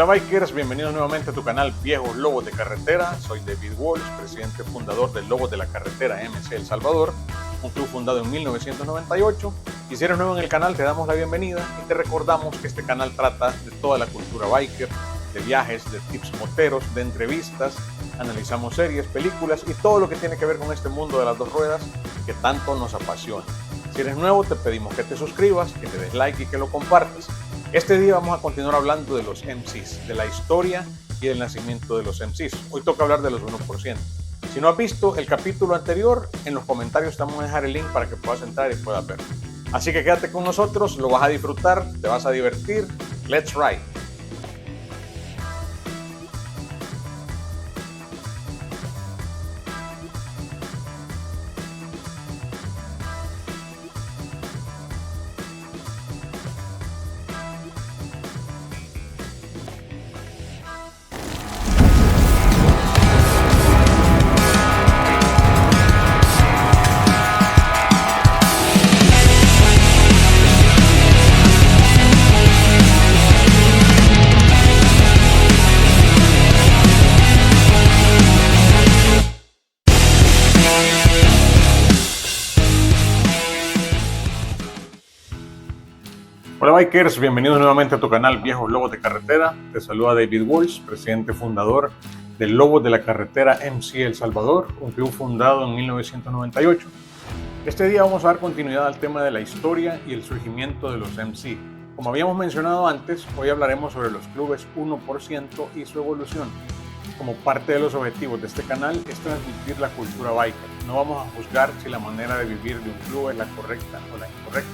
Hola bikers, bienvenidos nuevamente a tu canal Viejos Lobos de Carretera. Soy David Walsh, presidente fundador de Lobos de la Carretera MC El Salvador, un club fundado en 1998. Y si eres nuevo en el canal, te damos la bienvenida y te recordamos que este canal trata de toda la cultura biker, de viajes, de tips moteros, de entrevistas, analizamos series, películas y todo lo que tiene que ver con este mundo de las dos ruedas que tanto nos apasiona. Si eres nuevo, te pedimos que te suscribas, que te des like y que lo compartas. Este día vamos a continuar hablando de los MCs, de la historia y del nacimiento de los MCs. Hoy toca hablar de los 1%. Si no has visto el capítulo anterior, en los comentarios te vamos a dejar el link para que puedas entrar y puedas verlo. Así que quédate con nosotros, lo vas a disfrutar, te vas a divertir. Let's ride. Hola bikers, bienvenidos nuevamente a tu canal Viejos Lobos de Carretera. Te saluda David Walsh, presidente fundador de Lobos de la Carretera MC El Salvador, un club fundado en 1998. Este día vamos a dar continuidad al tema de la historia y el surgimiento de los MC. Como habíamos mencionado antes, hoy hablaremos sobre los clubes 1% y su evolución. Como parte de los objetivos de este canal es transmitir la cultura biker. No vamos a juzgar si la manera de vivir de un club es la correcta o la incorrecta.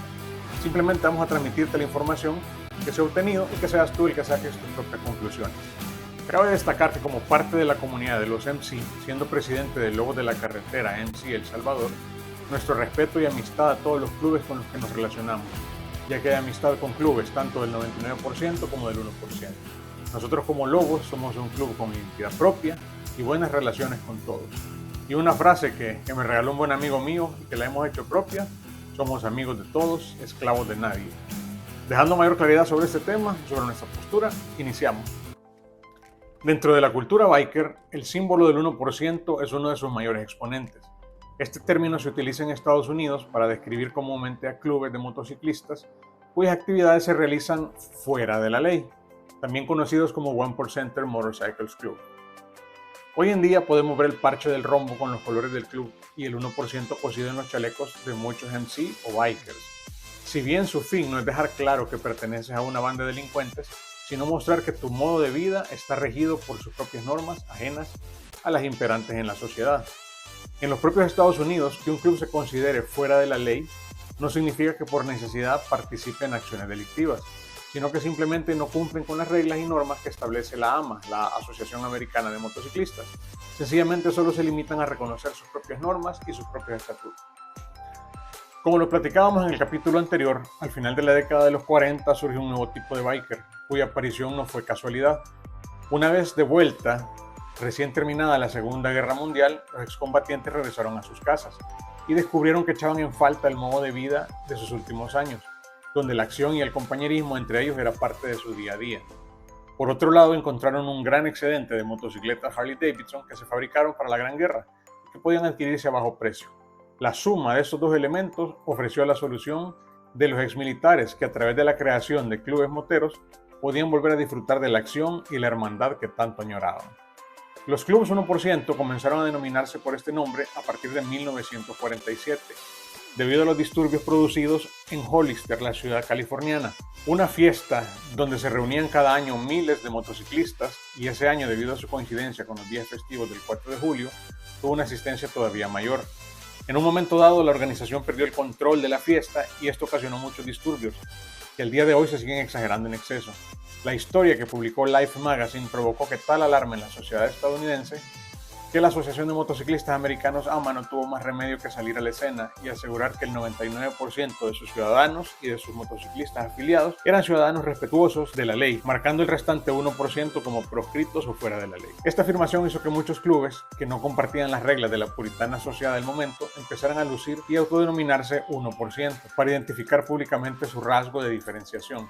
Simplemente vamos a transmitirte la información que se ha obtenido y que seas tú el que saques tus propias conclusiones. Cabe destacar que como parte de la comunidad de los MC, siendo presidente de Lobos de la Carretera MC El Salvador, nuestro respeto y amistad a todos los clubes con los que nos relacionamos, ya que hay amistad con clubes tanto del 99% como del 1%. Nosotros como Lobos somos un club con identidad propia y buenas relaciones con todos. Y una frase que me regaló un buen amigo mío y que la hemos hecho propia: somos amigos de todos, esclavos de nadie. Dejando mayor claridad sobre este tema, sobre nuestra postura, iniciamos. Dentro de la cultura biker, el símbolo del 1% es uno de sus mayores exponentes. Este término se utiliza en Estados Unidos para describir comúnmente a clubes de motociclistas cuyas actividades se realizan fuera de la ley, también conocidos como 1% Motorcycles Club. Hoy en día podemos ver el parche del rombo con los colores del club y el 1% cosido en los chalecos de muchos MC o bikers. Si bien su fin no es dejar claro que perteneces a una banda de delincuentes, sino mostrar que tu modo de vida está regido por sus propias normas ajenas a las imperantes en la sociedad. En los propios Estados Unidos, que un club se considere fuera de la ley no significa que por necesidad participe en acciones delictivas, sino que simplemente no cumplen con las reglas y normas que establece la AMA, la Asociación Americana de Motociclistas. Sencillamente solo se limitan a reconocer sus propias normas y sus propios estatutos. Como lo platicábamos en el capítulo anterior, al final de la década de los 40 surgió un nuevo tipo de biker, cuya aparición no fue casualidad. Una vez de vuelta, recién terminada la Segunda Guerra Mundial, los excombatientes regresaron a sus casas y descubrieron que echaban en falta el modo de vida de sus últimos años, donde la acción y el compañerismo entre ellos era parte de su día a día. Por otro lado, encontraron un gran excedente de motocicletas Harley Davidson que se fabricaron para la Gran Guerra y que podían adquirirse a bajo precio. La suma de estos dos elementos ofreció la solución de los exmilitares que a través de la creación de clubes moteros podían volver a disfrutar de la acción y la hermandad que tanto añoraban. Los clubes 1% comenzaron a denominarse por este nombre a partir de 1947. Debido a los disturbios producidos en Hollister, la ciudad californiana. Una fiesta donde se reunían cada año miles de motociclistas y ese año, debido a su coincidencia con los días festivos del 4 de julio, tuvo una asistencia todavía mayor. En un momento dado, la organización perdió el control de la fiesta y esto ocasionó muchos disturbios, que al día de hoy se siguen exagerando en exceso. La historia que publicó Life Magazine provocó que tal alarma en la sociedad estadounidense que la Asociación de Motociclistas Americanos AMA no tuvo más remedio que salir a la escena y asegurar que el 99% de sus ciudadanos y de sus motociclistas afiliados eran ciudadanos respetuosos de la ley, marcando el restante 1% como proscritos o fuera de la ley. Esta afirmación hizo que muchos clubes, que no compartían las reglas de la puritana sociedad del momento, empezaran a lucir y autodenominarse 1%, para identificar públicamente su rasgo de diferenciación.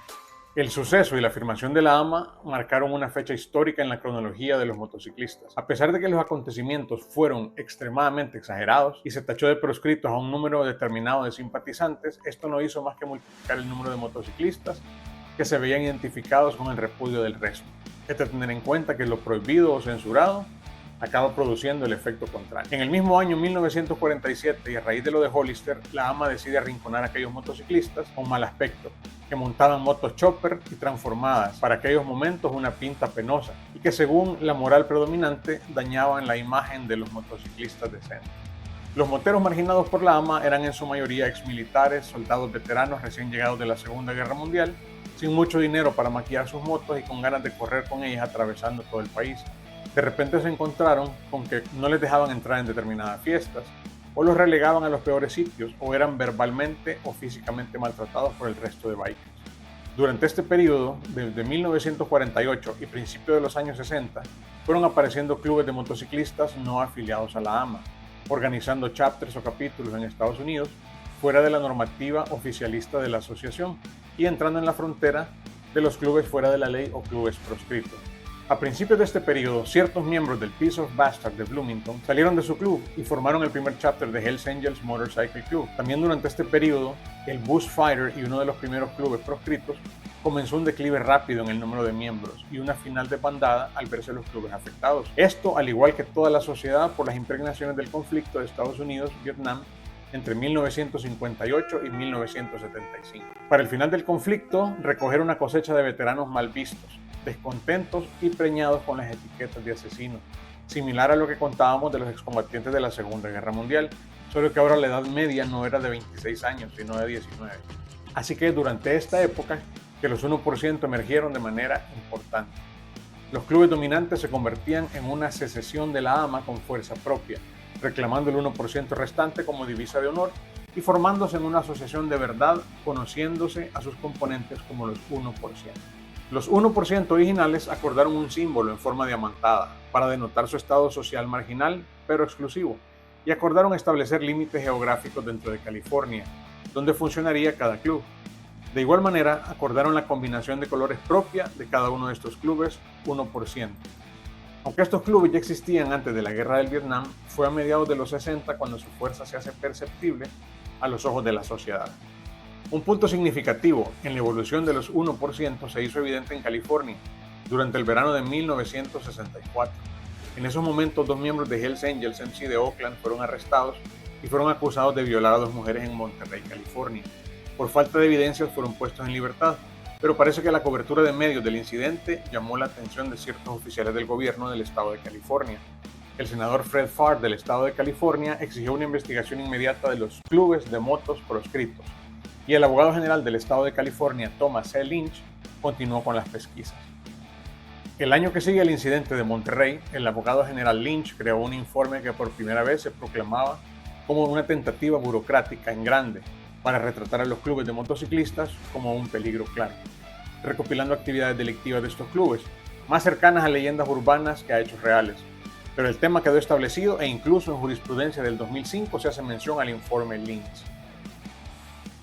El suceso y la afirmación de la AMA marcaron una fecha histórica en la cronología de los motociclistas. A pesar de que los acontecimientos fueron extremadamente exagerados y se tachó de proscritos a un número determinado de simpatizantes, esto no hizo más que multiplicar el número de motociclistas que se veían identificados con el repudio del resto. Es de tener en cuenta que lo prohibido o censurado acaba produciendo el efecto contrario. En el mismo año 1947, y a raíz de lo de Hollister, la AMA decide arrinconar a aquellos motociclistas con mal aspecto, que montaban motos chopper y transformadas, para aquellos momentos una pinta penosa, y que según la moral predominante dañaban la imagen de los motociclistas decentes. Los moteros marginados por la AMA eran en su mayoría exmilitares, soldados veteranos recién llegados de la Segunda Guerra Mundial, sin mucho dinero para maquillar sus motos y con ganas de correr con ellas atravesando todo el país. De repente se encontraron con que no les dejaban entrar en determinadas fiestas, o los relegaban a los peores sitios, o eran verbalmente o físicamente maltratados por el resto de bikers. Durante este periodo, desde 1948 y principios de los años 60, fueron apareciendo clubes de motociclistas no afiliados a la AMA, organizando chapters o capítulos en Estados Unidos fuera de la normativa oficialista de la asociación y entrando en la frontera de los clubes fuera de la ley o clubes proscritos. A principios de este periodo, ciertos miembros del Peace of Bastard de Bloomington salieron de su club y formaron el primer chapter de Hells Angels Motorcycle Club. También durante este periodo, el Bushfighter y uno de los primeros clubes proscritos comenzó un declive rápido en el número de miembros y una final de bandada al verse los clubes afectados. Esto, al igual que toda la sociedad, por las impregnaciones del conflicto de Estados Unidos-Vietnam entre 1958 y 1975. Para el final del conflicto, recoger una cosecha de veteranos mal vistos, descontentos y preñados con las etiquetas de asesinos, similar a lo que contábamos de los excombatientes de la Segunda Guerra Mundial, solo que ahora la edad media no era de 26 años, sino de 19. Así que durante esta época, que los 1% emergieron de manera importante. Los clubes dominantes se convertían en una secesión de la AMA con fuerza propia, reclamando el 1% restante como divisa de honor y formándose en una asociación de verdad, conociéndose a sus componentes como los 1%. Los 1% originales acordaron un símbolo en forma diamantada para denotar su estado social marginal, pero exclusivo, y acordaron establecer límites geográficos dentro de California, donde funcionaría cada club. De igual manera, acordaron la combinación de colores propia de cada uno de estos clubes, 1%. Aunque estos clubes ya existían antes de la Guerra del Vietnam, fue a mediados de los 60 cuando su fuerza se hace perceptible a los ojos de la sociedad. Un punto significativo en la evolución de los 1% se hizo evidente en California durante el verano de 1964. En esos momentos, 2 miembros de Hells Angels MC de Oakland fueron arrestados y fueron acusados de violar a 2 mujeres en Monterrey, California. Por falta de evidencias fueron puestos en libertad, pero parece que la cobertura de medios del incidente llamó la atención de ciertos oficiales del gobierno del estado de California. El senador Fred Pfar del estado de California exigió una investigación inmediata de los clubes de motos proscritos, y el abogado general del estado de California, Thomas C. Lynch, continuó con las pesquisas. El año que sigue el incidente de Monterrey, el abogado general Lynch creó un informe que por primera vez se proclamaba como una tentativa burocrática en grande para retratar a los clubes de motociclistas como un peligro claro, recopilando actividades delictivas de estos clubes, más cercanas a leyendas urbanas que a hechos reales. Pero el tema quedó establecido e incluso en jurisprudencia del 2005 se hace mención al informe Lynch.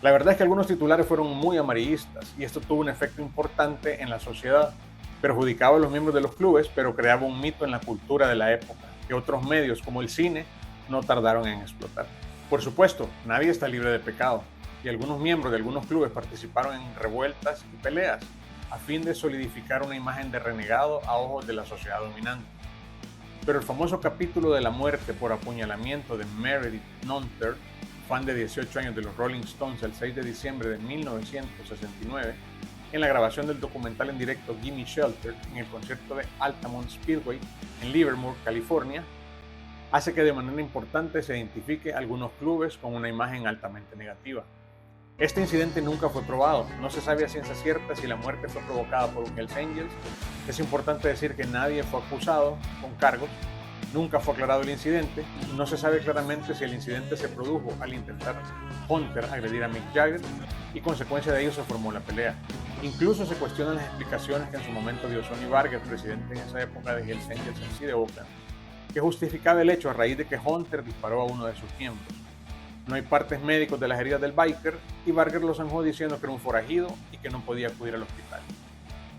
La verdad es que algunos titulares fueron muy amarillistas y esto tuvo un efecto importante en la sociedad. Perjudicaba a los miembros de los clubes, pero creaba un mito en la cultura de la época, que otros medios como el cine no tardaron en explotar. Por supuesto, nadie está libre de pecado, y algunos miembros de algunos clubes participaron en revueltas y peleas a fin de solidificar una imagen de renegado a ojos de la sociedad dominante. Pero el famoso capítulo de la muerte por apuñalamiento de Meredith Nonter, fan de 18 años de los Rolling Stones, el 6 de diciembre de 1969, en la grabación del documental en directo Gimme Shelter en el concierto de Altamont Speedway en Livermore, California, hace que de manera importante se identifique algunos clubes con una imagen altamente negativa. Este incidente nunca fue probado, no se sabe a ciencia cierta si la muerte fue provocada por un Hells Angels. Es importante decir que nadie fue acusado con cargos, nunca fue aclarado el incidente y no se sabe claramente si el incidente se produjo al intentar Hunter agredir a Mick Jagger y consecuencia de ello se formó la pelea. Incluso se cuestionan las explicaciones que en su momento dio Sonny Vargas, presidente en esa época de Hells Angels MC de Oakland, que justificaba el hecho a raíz de que Hunter disparó a uno de sus miembros. No hay partes médicos de las heridas del biker y Barger lo zanjó diciendo que era un forajido y que no podía acudir al hospital.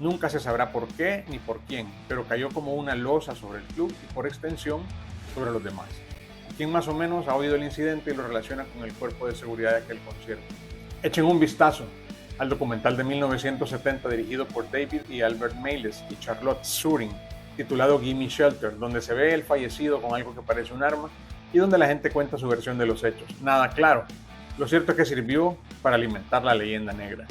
Nunca se sabrá por qué ni por quién, pero cayó como una losa sobre el club y por extensión sobre los demás. ¿Quién más o menos ha oído el incidente y lo relaciona con el cuerpo de seguridad de aquel concierto? Echen un vistazo al documental de 1970 dirigido por David y Albert Mayles y Charlotte Surin, titulado Gimme Shelter, donde se ve el fallecido con algo que parece un arma y donde la gente cuenta su versión de los hechos. Nada claro. Lo cierto es que sirvió para alimentar la leyenda negra.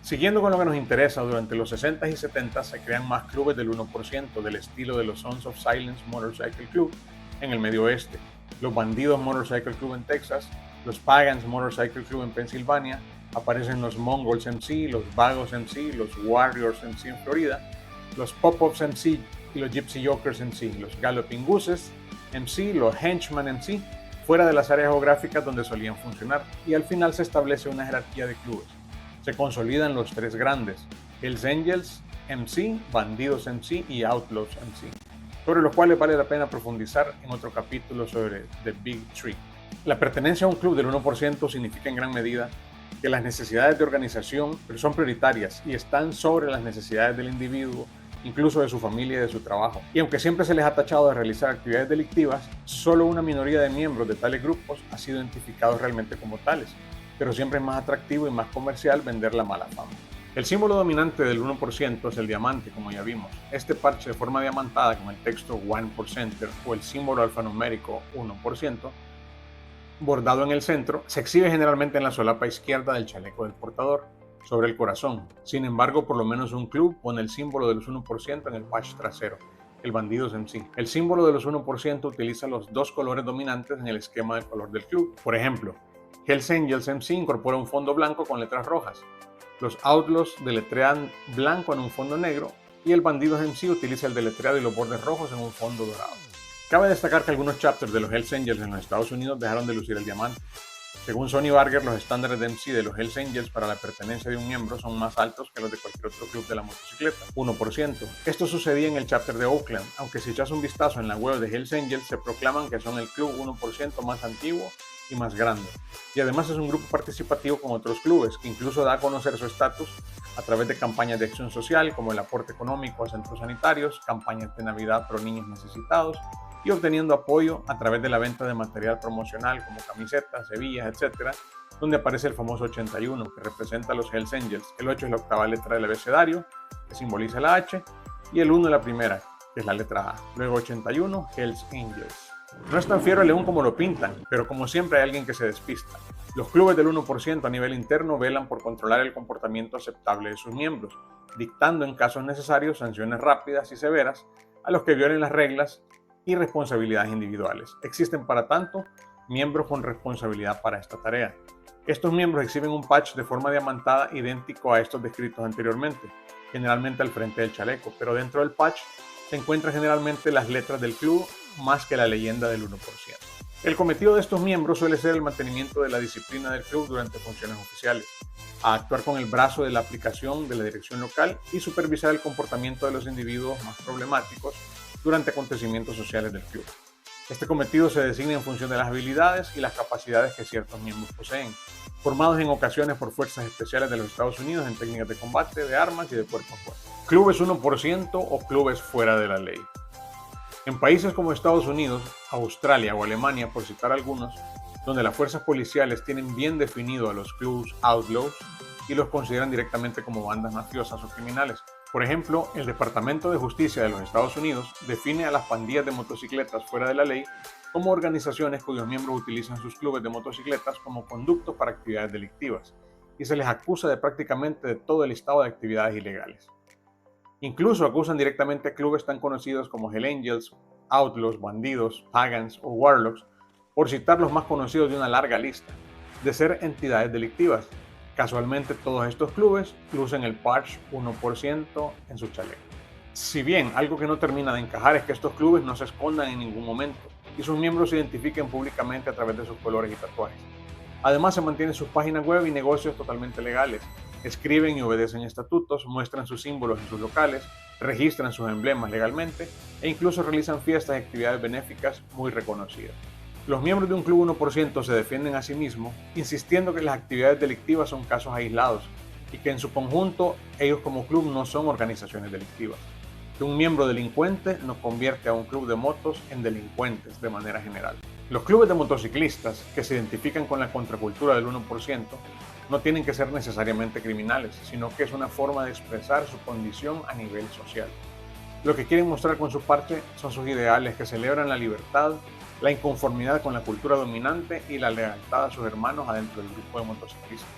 Siguiendo con lo que nos interesa, durante los 60s y 70s se crean más clubes del 1% del estilo de los Sons of Silence Motorcycle Club en el Medio Oeste, los Bandidos Motorcycle Club en Texas, los Pagans Motorcycle Club en Pensilvania, aparecen los Mongols MC, los Vagos MC, los Warriors MC en Florida, los Pop-Ups MC y los Gypsy Jokers MC, los Galloping Gooses MC, los Henchmen MC, fuera de las áreas geográficas donde solían funcionar, y al final se establece una jerarquía de clubes. Se consolidan los tres grandes, Hells Angels MC, Bandidos MC y Outlaws MC, sobre los cuales vale la pena profundizar en otro capítulo sobre The Big Three. La pertenencia a un club del 1% significa en gran medida que las necesidades de organización son prioritarias y están sobre las necesidades del individuo, incluso de su familia y de su trabajo. Y aunque siempre se les ha tachado de realizar actividades delictivas, solo una minoría de miembros de tales grupos ha sido identificados realmente como tales, pero siempre es más atractivo y más comercial vender la mala fama. El símbolo dominante del 1% es el diamante, como ya vimos. Este parche de forma diamantada con el texto 1% o el símbolo alfanumérico 1%, bordado en el centro, se exhibe generalmente en la solapa izquierda del chaleco del portador, sobre el corazón. Sin embargo, por lo menos un club pone el símbolo de los 1% en el patch trasero, el Bandidos MC. El símbolo de los 1% utiliza los dos colores dominantes en el esquema del color del club. Por ejemplo, Hells Angels MC incorpora un fondo blanco con letras rojas. Los Outlaws deletrean blanco en un fondo negro y el Bandidos MC utiliza el deletreado y los bordes rojos en un fondo dorado. Cabe destacar que algunos chapters de los Hells Angels en los Estados Unidos dejaron de lucir el diamante. Según Sonny Barger, los estándares de MC de los Hells Angels para la pertenencia de un miembro son más altos que los de cualquier otro club de la motocicleta, 1%. Esto sucedía en el chapter de Oakland, aunque si echas un vistazo en la web de Hells Angels se proclaman que son el club 1% más antiguo y más grande. Y además es un grupo participativo con otros clubes, que incluso da a conocer su estatus a través de campañas de acción social como el aporte económico a centros sanitarios, campañas de Navidad pro niños necesitados y obteniendo apoyo a través de la venta de material promocional como camisetas, hebillas, etc., donde aparece el famoso 81 que representa a los Hells Angels. El 8 es la octava letra del abecedario, que simboliza la H, y el 1 la primera, que es la letra A. Luego 81, Hells Angels. No es tan fiero el león como lo pintan, pero como siempre hay alguien que se despista. Los clubes del 1% a nivel interno velan por controlar el comportamiento aceptable de sus miembros, dictando en casos necesarios sanciones rápidas y severas a los que violen las reglas y responsabilidades individuales. Existen, para tanto, miembros con responsabilidad para esta tarea. Estos miembros exhiben un patch de forma diamantada idéntico a estos descritos anteriormente, generalmente al frente del chaleco, pero dentro del patch se encuentran generalmente las letras del club más que la leyenda del 1%. El cometido de estos miembros suele ser el mantenimiento de la disciplina del club durante funciones oficiales, a actuar con el brazo de la aplicación de la dirección local y supervisar el comportamiento de los individuos más problemáticos durante acontecimientos sociales del club. Este cometido se designa en función de las habilidades y las capacidades que ciertos miembros poseen, formados en ocasiones por fuerzas especiales de los Estados Unidos en técnicas de combate, de armas y de cuerpo a cuerpo. Clubes 1% o clubes fuera de la ley. En países como Estados Unidos, Australia o Alemania, por citar algunos, donde las fuerzas policiales tienen bien definido a los clubs outlaws y los consideran directamente como bandas mafiosas o criminales. Por ejemplo, el Departamento de Justicia de los Estados Unidos define a las pandillas de motocicletas fuera de la ley como organizaciones cuyos miembros utilizan sus clubes de motocicletas como conductos para actividades delictivas, y se les acusa de prácticamente de todo el listado de actividades ilegales. Incluso acusan directamente a clubes tan conocidos como Hells Angels, Outlaws, Bandidos, Pagans o Warlocks, por citar los más conocidos de una larga lista, de ser entidades delictivas. Casualmente todos estos clubes lucen el patch 1% en su chaleco. Si bien algo que no termina de encajar es que estos clubes no se escondan en ningún momento y sus miembros se identifiquen públicamente a través de sus colores y tatuajes. Además se mantienen sus páginas web y negocios totalmente legales, escriben y obedecen estatutos, muestran sus símbolos en sus locales, registran sus emblemas legalmente e incluso realizan fiestas y actividades benéficas muy reconocidas. Los miembros de un club 1% se defienden a sí mismos, insistiendo que las actividades delictivas son casos aislados y que en su conjunto ellos como club no son organizaciones delictivas. Que un miembro delincuente no convierte a un club de motos en delincuentes de manera general. Los clubes de motociclistas que se identifican con la contracultura del 1% no tienen que ser necesariamente criminales, sino que es una forma de expresar su condición a nivel social. Lo que quieren mostrar con su parche son sus ideales que celebran la libertad, la inconformidad con la cultura dominante y la lealtad a sus hermanos adentro del grupo de motociclistas.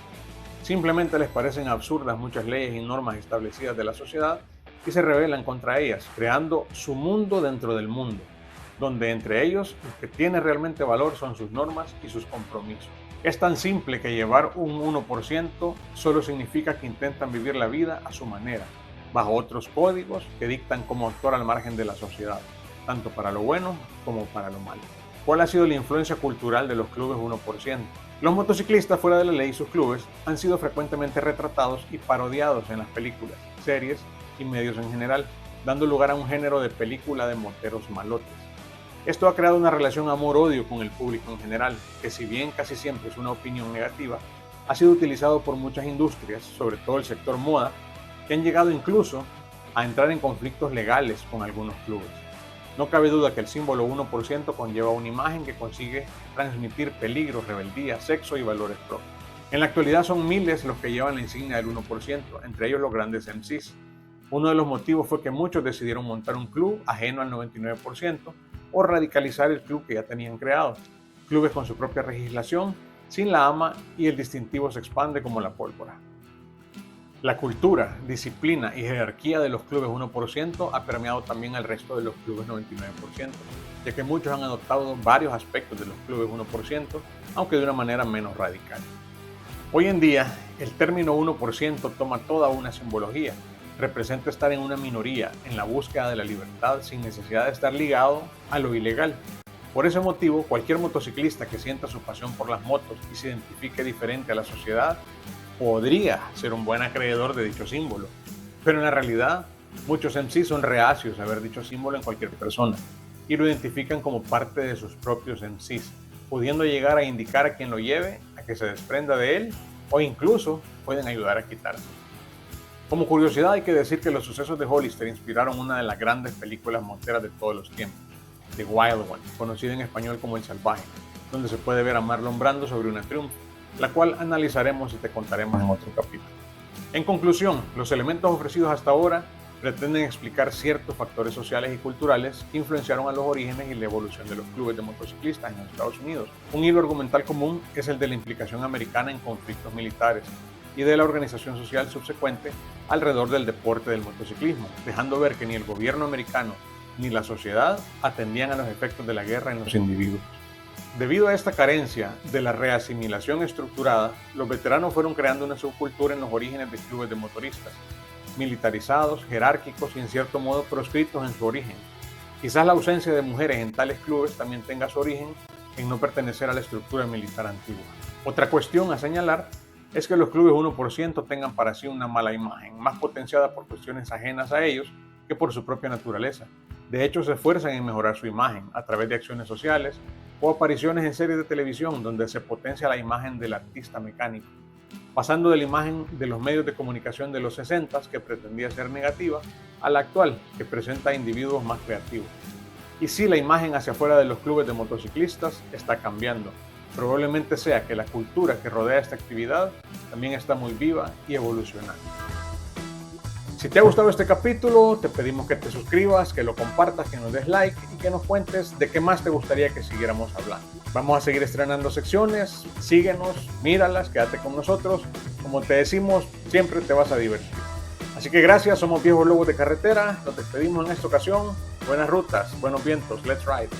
Simplemente les parecen absurdas muchas leyes y normas establecidas de la sociedad y se rebelan contra ellas, creando su mundo dentro del mundo, donde entre ellos lo que tiene realmente valor son sus normas y sus compromisos. Es tan simple que llevar un 1% solo significa que intentan vivir la vida a su manera, bajo otros códigos que dictan cómo actuar al margen de la sociedad, tanto para lo bueno como para lo malo. ¿Cuál ha sido la influencia cultural de los clubes 1%? Los motociclistas fuera de la ley y sus clubes han sido frecuentemente retratados y parodiados en las películas, series y medios en general, dando lugar a un género de película de moteros malotes. Esto ha creado una relación amor-odio con el público en general, que si bien casi siempre es una opinión negativa, ha sido utilizado por muchas industrias, sobre todo el sector moda, que han llegado incluso a entrar en conflictos legales con algunos clubes. No cabe duda que el símbolo 1% conlleva una imagen que consigue transmitir peligro, rebeldía, sexo y valores propios. En la actualidad son miles los que llevan la insignia del 1%, entre ellos los grandes MCs. Uno de los motivos fue que muchos decidieron montar un club ajeno al 99% o radicalizar el club que ya tenían creado. Clubes con su propia legislación, sin la AMA, y el distintivo se expande como la pólvora. La cultura, disciplina y jerarquía de los clubes 1% ha permeado también al resto de los clubes 99%, ya que muchos han adoptado varios aspectos de los clubes 1%, aunque de una manera menos radical. Hoy en día, el término 1% toma toda una simbología. Representa estar en una minoría en la búsqueda de la libertad sin necesidad de estar ligado a lo ilegal. Por ese motivo, cualquier motociclista que sienta su pasión por las motos y se identifique diferente a la sociedad podría ser un buen acreedor de dicho símbolo, pero en la realidad muchos MCs son reacios a ver dicho símbolo en cualquier persona y lo identifican como parte de sus propios MCs, pudiendo llegar a indicar a quien lo lleve a que se desprenda de él o incluso pueden ayudar a quitarse. Como curiosidad hay que decir que los sucesos de Hollister inspiraron una de las grandes películas moteras de todos los tiempos, The Wild One, conocida en español como El Salvaje, donde se puede ver a Marlon Brando sobre una Triumph, la cual analizaremos y te contaremos en otro capítulo. En conclusión, los elementos ofrecidos hasta ahora pretenden explicar ciertos factores sociales y culturales que influenciaron a los orígenes y la evolución de los clubes de motociclistas en los Estados Unidos. Un hilo argumental común es el de la implicación americana en conflictos militares y de la organización social subsecuente alrededor del deporte del motociclismo, dejando ver que ni el gobierno americano ni la sociedad atendían a los efectos de la guerra en los individuos. Debido a esta carencia de la reasimilación estructurada, los veteranos fueron creando una subcultura en los orígenes de clubes de motoristas, militarizados, jerárquicos y en cierto modo proscritos en su origen. Quizás la ausencia de mujeres en tales clubes también tenga su origen en no pertenecer a la estructura militar antigua. Otra cuestión a señalar es que los clubes 1% tengan para sí una mala imagen, más potenciada por cuestiones ajenas a ellos que por su propia naturaleza. De hecho, se esfuerzan en mejorar su imagen a través de acciones sociales o apariciones en series de televisión donde se potencia la imagen del artista mecánico, pasando de la imagen de los medios de comunicación de los 60s, que pretendía ser negativa, a la actual, que presenta a individuos más creativos. Y sí, la imagen hacia afuera de los clubes de motociclistas está cambiando. Probablemente sea que la cultura que rodea esta actividad también está muy viva y evolucionando. Si te ha gustado este capítulo, te pedimos que te suscribas, que lo compartas, que nos des like y que nos cuentes de qué más te gustaría que siguiéramos hablando. Vamos a seguir estrenando secciones, síguenos, míralas, quédate con nosotros. Como te decimos, siempre te vas a divertir. Así que gracias, somos Viejos Lobos de Carretera, nos despedimos en esta ocasión. Buenas rutas, buenos vientos, let's ride.